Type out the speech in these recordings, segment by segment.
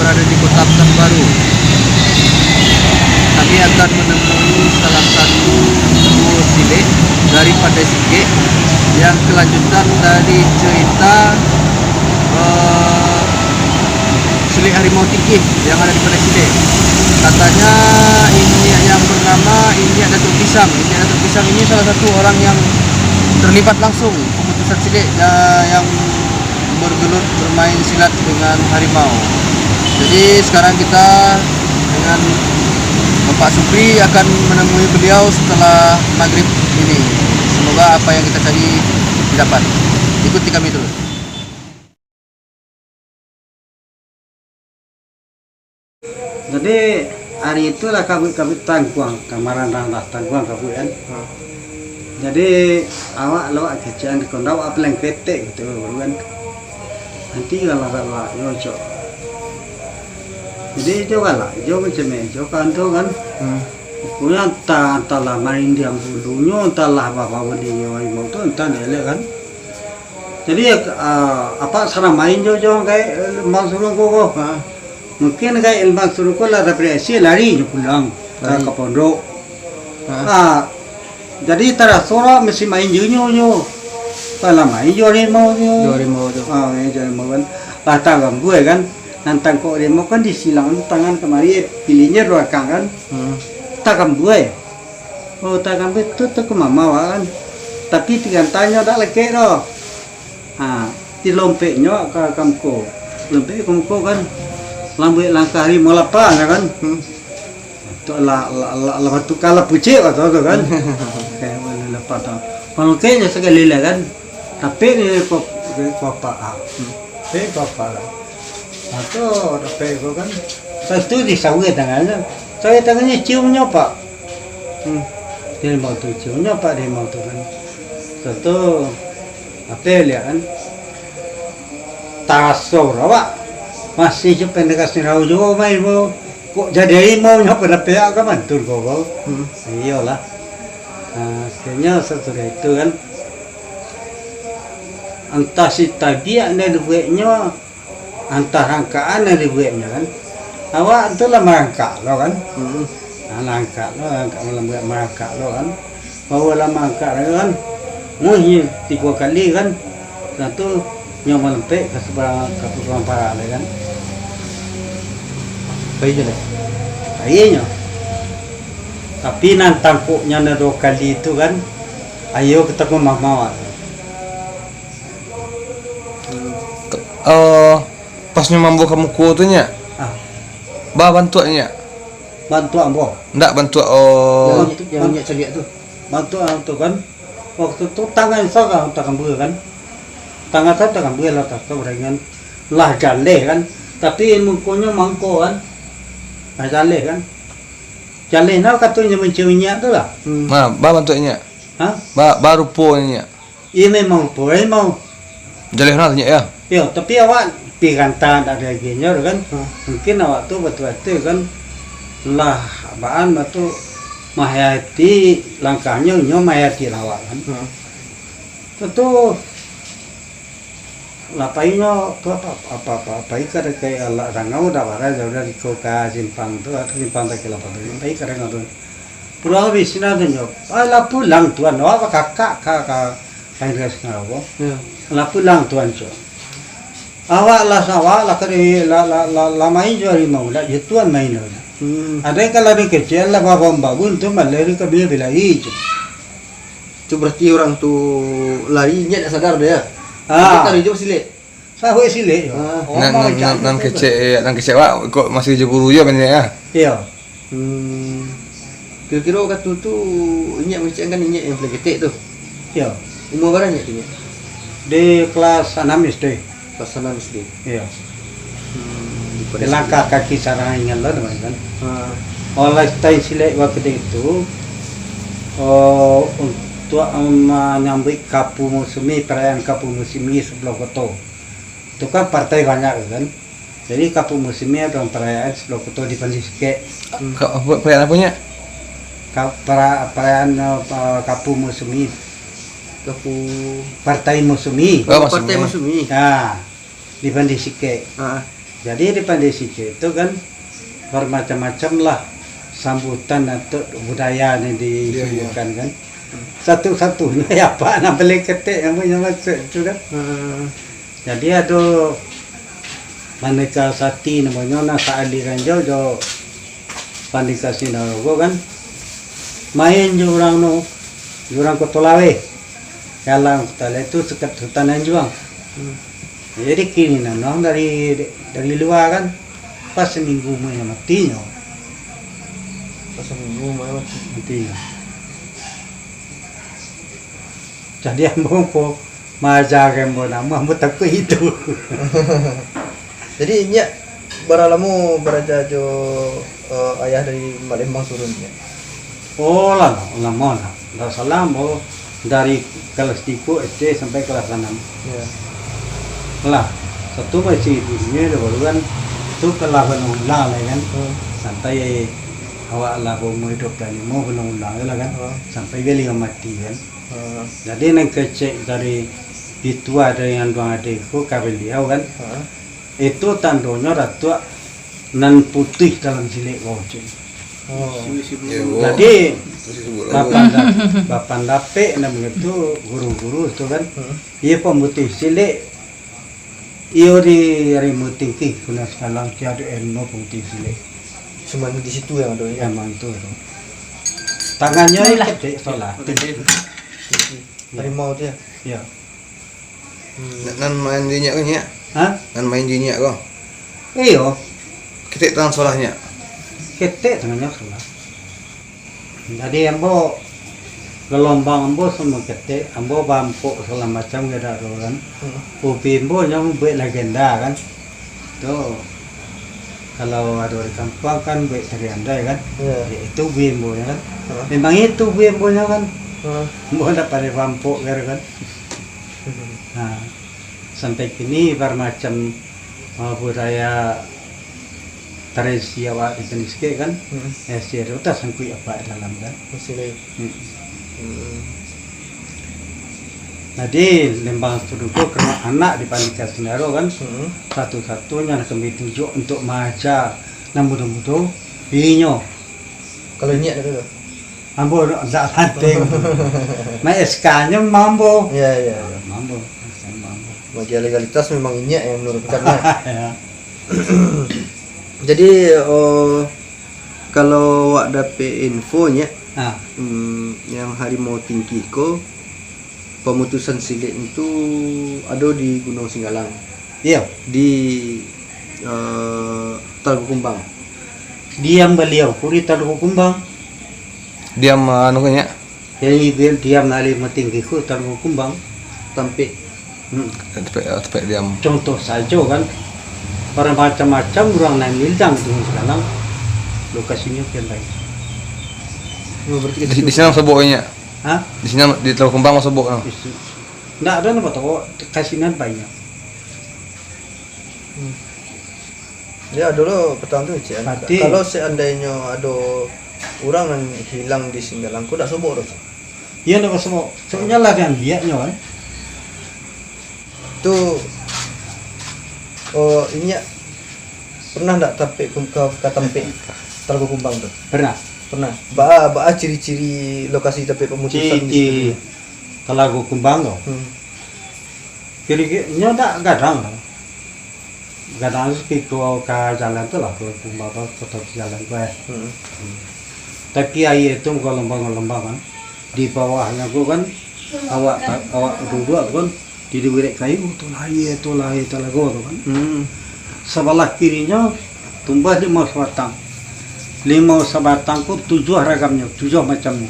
berada di Kota Pekanbaru. Kami akan menemui salah satu duo cilik dari Pandai Sike yang kelanjutan dari cerita cilik harimau tingkih yang ada di Pandai Sike. Katanya ini yang bernama Injak Datuk Pisang. Injak Datuk Pisang ini salah satu orang yang terlibat langsung pemutusan cilik yang bergelut bermain silat dengan harimau. Jadi sekarang kita dengan Bapak Supri akan menemui beliau setelah maghrib ini. Semoga apa yang kita cari didapat. Ikuti kami terus. Jadi hari itulah kabut tangkuang, kamaran randah tangkuang kabut kan. Jadi awak lawak kecian di kondau apa yang ketek gitu kan. Nanti kalau nyocok. Jadi coba lah, coba macam kantor kan. Punya entahlah main diam dulunya, entahlah apa dia mau tu entah dia kan. Jadi apa sana main jauh kayak masuk kok. Mungkin kayak ilmu suruh kau lah represi lari pulang ke pondok. Jadi terasa mesti main junyo. Kalau main harimau tu. Harimau kan. Patah gambu kan. Nantang kau harimau kan disilang tangan kemari pilihnya ruakan kan. Tak gambu Oh tak gambu tu ke mama kan. Tapi tiga tanya dah lagi dah. Di lompeknya ke kamko. Lompek kamko kan. Lambat langkah harimau lapang kan. Tu la batu kala pucik atau tu kan. Kayak mana lepas tu. Kalau kayaknya sekali lah kan. Tapi ni kok apa? Apa lah. Atau tapi kok kan. Satu di sawit tangannya. Sawit tangannya ciumnya pak. Dia mau tu ciumnya pak dia mau tu kan. Satu apa lihat kan. Tasor awak. Masih je pendekas ni rau jo mai bo kok jadi harimau nya pada pihak kan mantur kau bo. Iyalah. Akhirnya setelah itu kan entah si tadi ada duitnya entah rangkaan ada duitnya kan. Awak tu lah merangkak lo kan. Langkak lo merangkak lo kan. Bawa lah merangkak kan. Muih 3 kali kan. Satu nyawa lempek ke seberang para kan. Baiknya lah. Ayahnya. Tapi nantang koknya na 2 kali itu kan. Ayo kita ke mama. Pas nyambo kamu ku tu nya. Bantu nya. Bantu ambo. Ndak bantu Yang ceria tu. Bantu tu kan. Waktu tu tangan saya tangan ber kan. Tangan saya tangan ber lah tak dengan lah jale kan. Tapi mukonya mangko kan. Jale kan. Jale nak katanya menciumnya tu lah. Bantu nya. Baru po nya. Ia memang po memang. Jaleh nak nya ya. Ya, tapi awak pirantan ada ginya kan. Mungkin awak tu betul-betul kan lah baan batu mahayati langkahnya nyo mahayati lawak kan. Tentu lapainya tu apa ikar kayak Allah rangau dah bara jauh dari koka simpang tu atau simpang tak kelapa tu. Apa ikar rangau tu. Pura bisina tu nyo. Ala pulang tuan awak kakak kayak ngau. Ala pulang tuan jo. Awak lah kari la main jo harimau lah tuan main lah. Ada kalau ni kecil lah bawa bangun tu malah ni kami bila hijau. Itu berarti orang tu larinya tak sadar dia. Kita hijau silik. Saya silik. Nan kecil wak kok masih je buru je banyak ya. Iya. Kira-kira kata tu inyak macam kan inyak yang paling ketek tu. Iya. Umur berapa inyak tu? Di kelas 6 SD. Kelas 6 SD. Iya. Di langkah kaki sarang ingat lah kan. Oleh tay silik waktu itu untuk menyambut kapu musimi, perayaan kapu musimi sebelah kota. Itu kan partai banyak kan. Jadi kapu musimi ada perayaan sebelah kota di Pandai Sike. Perayaan apanya? Perayaan kapu musimi. Kapu Partai musimi. Partai musimi. Nah, di Pandai Sike. Jadi di Pandai Sike itu kan bermacam-macam lah sambutan atau budaya yang disuguhkan kan. Satu-satunya ya Pak nak beli ketik yang punya maksud itu kan. Jadi ada Manika Sati namanya nasa aliran jauh Pandika Sinarogo kan. Main jurang no, jurang Kotolawe. Kalau Kotolawe itu sekat hutan juang. Jadi kini nang dari luar kan pas seminggu main matinya. Pas seminggu Mati. Jadi ambo po majaga mo nama ambo takut itu. Jadi nya baralamu beraja jo ayah dari Palembang turunnya. Oh lah, lama lah. Dah salah ambo dari kelas 3 SD sampai kelas 6. Ya. Lah, satu masih dirinya baru kan itu kelaban ulang lah kan. Sampai awak lah mau hidup dan mau ulang lah kan. Sampai beli mati kan. Jadi nang kecek dari itu ada yang dua adikku kabel dia kan. Itu tandanya ratu nan putih dalam silik wajib. Jadi bapan dape namanya itu guru-guru itu kan. Ia pemutih silik. Ia di remote tinggi guna sekarang tiada ilmu pemutih silik. Cuma di situ yang ada ya. Emang itu. Tangannya kecek salah. Harimau dia. Ya. Nan main jinyak kan ya? Hah? Nan main jinyak kau. Iyo. Ketik tangan solahnya. Ketek tangannya salah. Jadi ambo gelombang ambo semua ketek, ambo bampu segala macam ada kan. Upi ambo yang buat legenda kan. Tuh. Kalau ada di kampung kan buat dari andai kan. Itu bimbo ya kan. Memang itu bimbonya kan. Mau dapat bampu kan. Nah, sampai kini bermacam budaya tradisi awak di Keniske kan. Itu tak sangkui apa dalam kan. Jadi lembang suduko kerana anak di Pandika Sindaro kan. Satu-satunya nak kami tunjuk untuk maca nan muda-muda binyo. Kalau nyak ada tu. Mambo tak lanting. Mai SK-nya mambo. Ya. Mambo. Bagi legalitas memang nyak yang menurunkannya. Ya. Jadi kalau wak dapat infonya Ah, yang harimau tinggi ko pemutusan silik itu ada di Gunung Singgalang iya. di Talago Kumbang. Diam beliau kuri taruh kumbang. Diam anu kan ya? Jadi dia diam nali tinggi ku taruh kumbang. Tampik. Tepek diam. Contoh saja kan. Orang macam-macam orang lain nildang tu sekarang. Lokasinya kendai. Berarti Di sini soboknya. Hah? Di sini di Teluk Kembang masuk sobok. Nggak ada apa tahu kasinan banyak. Ya dulu petang tu cik. Berarti- Kalau seandainya ada orang yang hilang di Singgalang, kau dah sobok tu. Iya nak semua. Soalnya lah kan biaknya kan. Tu ini pernah tak tampik ke tampik Talago Kumbang tu? Pernah. Pernah. Ba ciri-ciri lokasi tampik pemutusan Di Talago Kumbang tu. Kira-kira tak gadang lah. Gadang itu ke jalan tu lah. Kalau Kumbang tu tetap jalan tu. Tapi air itu gelombang-gelombang kan. Di bawahnya tu kan awak duduk kan di diberi kayu tu air Talago tu kan. Sebelah kirinya tumbas 5 sebatang. 5 sebatang ku 7 ragamnya, 7 macamnya.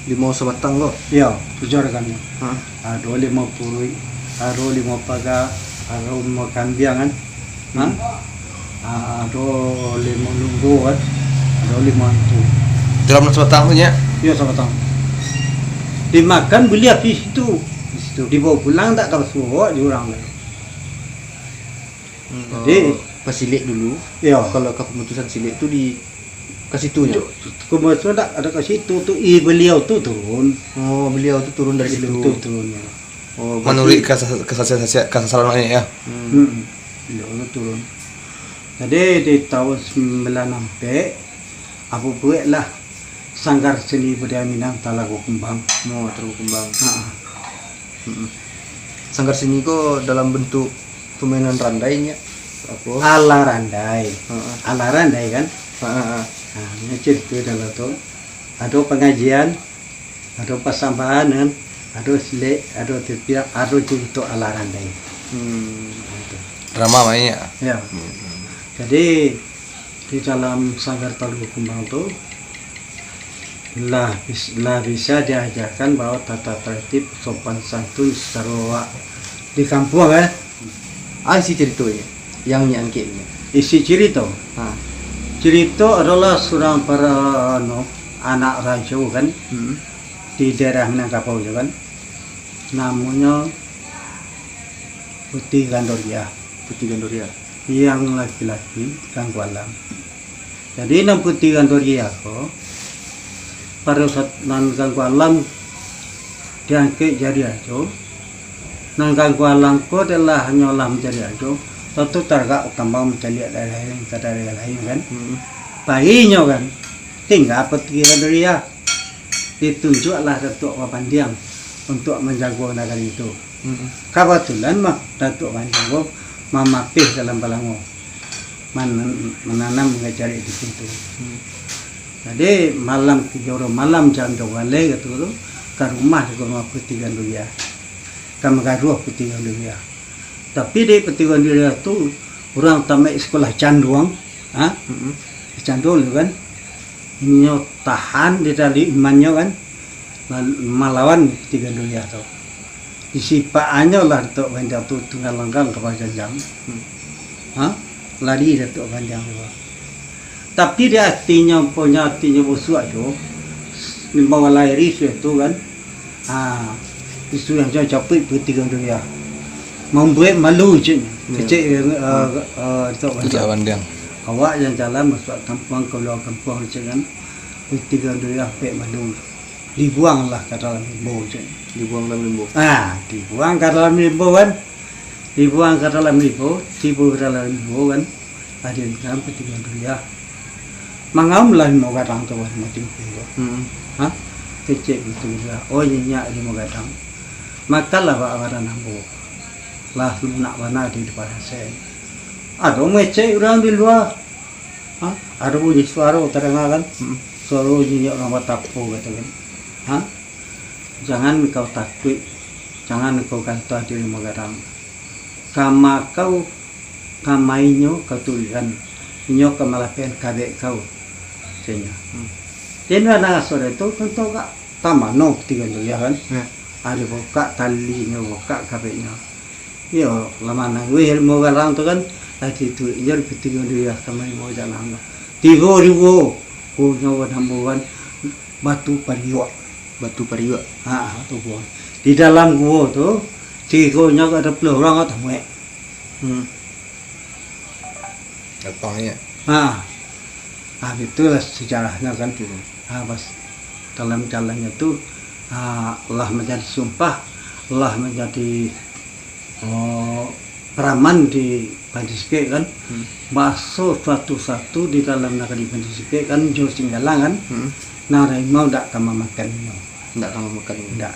5 sebatang lo. Ya, 7 ragamnya. Hah? Ada 5 purui, ada 5 paga, ada 5 kambing kan. Ada 5 lunggu kan. Ada 5 itu. Dalam sebatang tu ya. Ya sebatang. Dimakan beli habis itu. Di situ dibawa pulang tak tahu semua jurang. Jadi Pasilik dulu. ya Kalau ke pemutusan silik tu di ke situ je. kemudian ada ke situ tu beliau tu turun. Oh, beliau tu turun dari situ. Tu turunnya. Oh, Menurut kesasaran ya. Beliau tu turun. Jadi di tahun 96 aku buatlah Sanggar Seni Budaya Minang Talago Kembang. Mau terus kembang. Ah, Sanggar seni ko dalam bentuk permainan randainya. Apa? ala randai. Heeh. Ala randai kan. Heeh. Nah, ini cerita dalam tu. Ada pengajian, ada persambahan, ada silik, ada tipiak, ada cerita ala randai. Itu. Drama mainnya. Ya. Jadi di dalam Sanggar Talago Kembang tu lah bisa diajarkan bahwa tata tertib sopan santun secara di kampung kan. Isi ceritanya yang nyangkitnya. Isi cerita. Ha. Cerita adalah seorang para anak raja kan di daerah Minangkabau kan. Namanya Putih Gandoria. Putih Gandoria. Yang laki-laki Ganggu Alam. Jadi nang Putih Gandoria ko pada saat nan Ganggu Alam diangkat jadi ajo. Nan Ganggu Alam ko adalah hanya alam jadi ajo. Tentu tergak kembang mencari daerah lain ke daerah lain kan. Bayinya kan tinggal Putih Gandoria ditunjuklah Datuk Pandiang untuk menjaga negara itu. Kebetulan mah Datuk Pandiang mamapih dalam Balango menanam mengajari di situ. Jadi malam kejoro malam jam 12 gitu tu ke rumah Putih Gandoria. Kami garuh Putih Gandoria. Tapi di Putih Gandoria tu orang tamat sekolah canduang, candul kan. Ini tahan di tali imannya kan melawan Putih Gandoria tu. Disipaannya lah Datuk Pandiang tu tunggal langgang ke Panjang. Lari Datuk Pandiang tu. Tapi dia hatinya busuk tu. Bawa lahir isu itu kan. Isu yang jangan capit Putih Gandoria. Membuat malu je. Kecil Datuk Tidak Pandiang. Pandiang. Awak yang jalan masuk kampung keluar kampung je kan. Putih Gandoria pek malu. Dibuanglah ke dalam limbo je. Dibuang dalam limbo. Dibuang ke dalam limbo kan. Dibuang ke dalam limbo, tiba ke dalam limbo kan. Ada di dalam Putih Gandoria. Mangamlah mau kadang tu mati limbo. Kecil itu dia. Oh nyak di mau kadang. Makalah pak kadang nambo. Lah nak mana di depan saya. Ada mecek orang di luar. Ada bunyi suara terdengar kan. Suara bunyi orang batapu kata kan. Jangan kau takut, jangan kau kata diri magarang. Kama kau kamainyo kau tulisan, inyo kamalapian kabek kau, cenya. Jadi nana sore itu kan tu kak tamano tiga tu ya kan. Ada buka talinya, buka kabeknya. Yo lama nang wihir magarang tu kan, ada tu inyo tiga tu ya kamai mau jalan. 3,000 punya wadambuan batu pariwa. Batu Pariwa. Batu gua. Di dalam gua tu, tigonya ada pelorang atau muek. Datangnya. Itulah sejarahnya kan. Pas dalam jalannya tu, Allah menjadi sumpah, Allah menjadi peraman di Pandisike kan. Masuk suatu di dalam negeri Pandisike kan, jauh singgalang kan. Nah, mau tak kamu makan? Tidak kamu makan. Tidak.